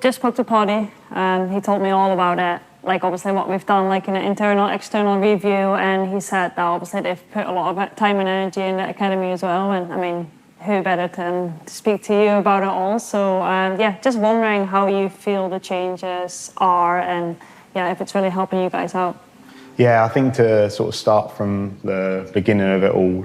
Just spoke to Poddy and he told me all about it, like obviously what we've done, like an internal, external review, and he said that obviously they've put a lot of time and energy in the academy as well, and I mean, who better than to speak to you about it all. So yeah, just wondering how you feel the changes are and yeah, if it's really helping you guys out. Yeah, I think to sort of start from the beginning of it all,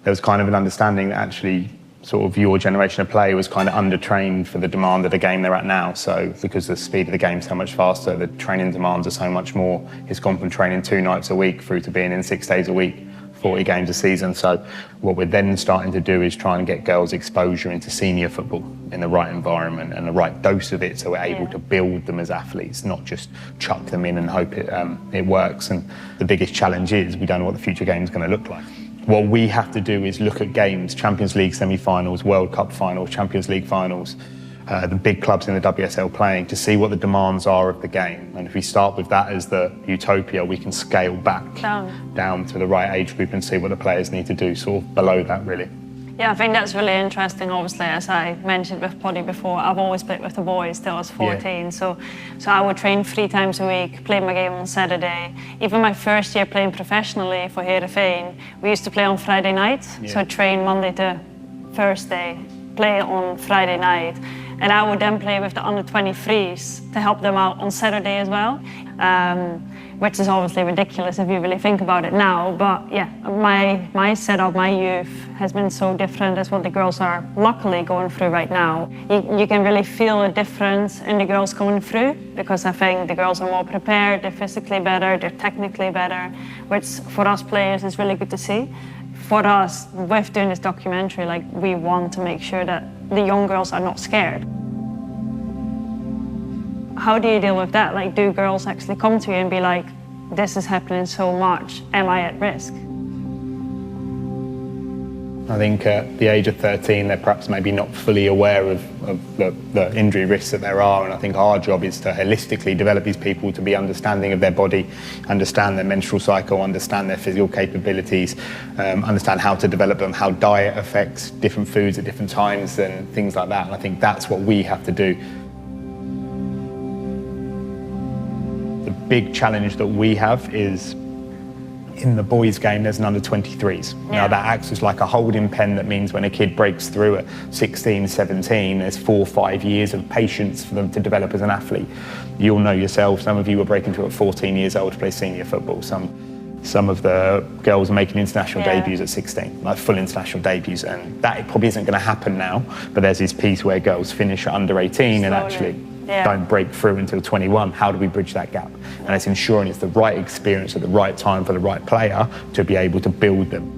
there was kind of an understanding that actually sort of your generation of play was kind of undertrained for the demand of the game they're at now. So because the speed of the game's so much faster, the training demands are so much more. It's gone from training 2 nights a week through to being in 6 days a week, 40 games a season. So what we're then starting to do is try and get girls exposure into senior football in the right environment and the right dose of it, so we're able to build them as athletes, not just chuck them in and hope it works. And the biggest challenge is we don't know what the future game is going to look like. What we have to do is look at games, Champions League semi-finals, World Cup finals, Champions League finals, the big clubs in the WSL playing, to see what the demands are of the game. And if we start with that as the utopia, we can scale back down to the right age group and see what the players need to do, sort of below that really. Yeah, I think that's really interesting. Obviously, as I mentioned with Poddy before, I've always played with the boys till I was 14. Yeah. So I would train 3 times a week, play my game on Saturday. Even my first year playing professionally for Heerenveen, we used to play on Friday night. Yeah. So train Monday to Thursday, play on Friday night. And I would then play with the under-23s to help them out on Saturday as well. Which is obviously ridiculous if you really think about it now. But yeah, my setup, my youth has been so different as what the girls are luckily going through right now. You can really feel a difference in the girls coming through, because I think the girls are more prepared, they're physically better, they're technically better, which for us players is really good to see. For us, with doing this documentary, like, we want to make sure that the young girls are not scared. How do you deal with that? Like, do girls actually come to you and be like, this is happening so much, am I at risk? I think at the age of 13, they're perhaps maybe not fully aware of the injury risks that there are, and I think our job is to holistically develop these people to be understanding of their body, understand their menstrual cycle, understand their physical capabilities, understand how to develop them, how diet affects different foods at different times and things like that. And I think that's what we have to do. The big challenge that we have is, in the boys' game, there's an under-23s. Yeah. Now that acts as like a holding pen. That means when a kid breaks through at 16, 17, there's 4 or 5 years of patience for them to develop as an athlete. You'll know yourself, some of you were breaking through at 14 years old to play senior football. Some of the girls are making international debuts at 16, like full international debuts, and that probably isn't going to happen now, but there's this piece where girls finish at under 18 and actually don't break through until 21. How do we bridge that gap? And it's ensuring it's the right experience at the right time for the right player to be able to build them.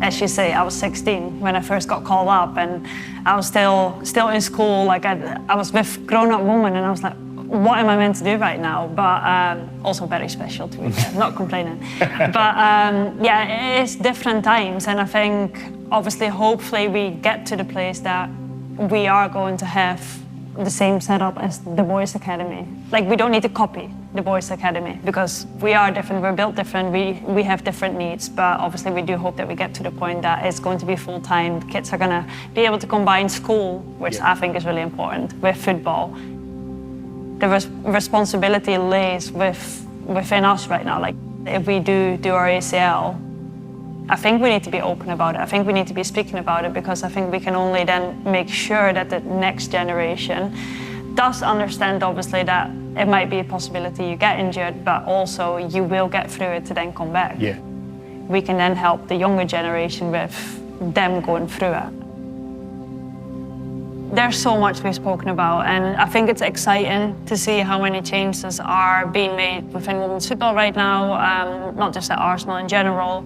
As you say, I was 16 when I first got called up, and I was still in school. Like, I was with grown-up women, and I was like, what am I meant to do right now? But also very special to me, not complaining. But yeah, it's different times, and I think obviously, hopefully we get to the place that we are going to have the same setup as the boys' academy. Like, we don't need to copy the boys' academy, because we are different, we're built different, we have different needs, but obviously we do hope that we get to the point that it's going to be full-time. Kids are gonna be able to combine school, which I think is really important, with football. The responsibility lays within us right now. Like, if we do our ACL, I think we need to be open about it. I think we need to be speaking about it, because I think we can only then make sure that the next generation does understand, obviously, that it might be a possibility you get injured, but also you will get through it to then come back. Yeah. We can then help the younger generation with them going through it. There's so much we've spoken about, and I think it's exciting to see how many changes are being made within women's football right now, not just at Arsenal in general.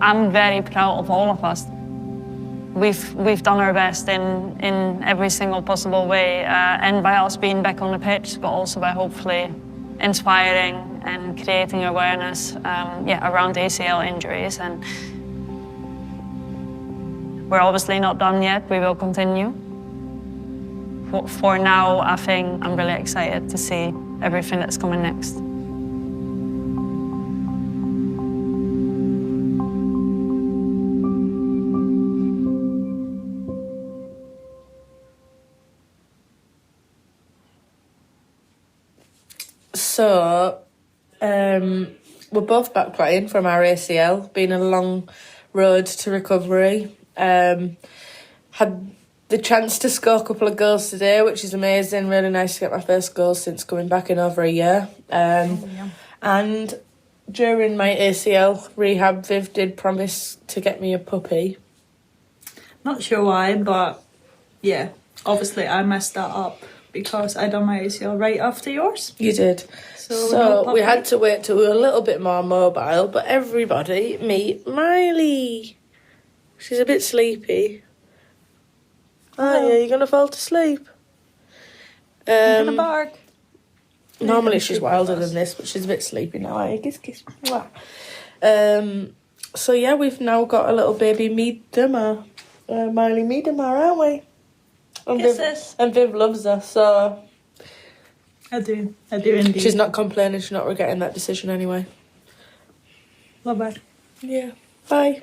I'm very proud of all of us. We've done our best in every single possible way, and by us being back on the pitch, but also by hopefully inspiring and creating awareness around ACL injuries. And we're obviously not done yet. We will continue. For now, I think I'm really excited to see everything that's coming next. So, we're both back playing from our ACL. Been a long road to recovery. Had the chance to score a couple of goals today, which is amazing. Really nice to get my first goal since coming back in over a year. And during my ACL rehab, Viv did promise to get me a puppy. Not sure why, but yeah, obviously I messed that up because I done my ACL right after yours. You did. So we had to wait till we were a little bit more mobile, but everybody meet Miley. She's a bit sleepy. Oh, yeah, you're going to fall to sleep. I'm gonna bark. Normally she's wilder than this, but she's a bit sleepy now. Aye, kiss, kiss. Mwah. So yeah, we've now got a little baby Miedema. Miley Miedema, aren't we? And Viv loves her, so... I do indeed. She's not complaining, she's not regretting that decision anyway. Bye-bye. Yeah, bye.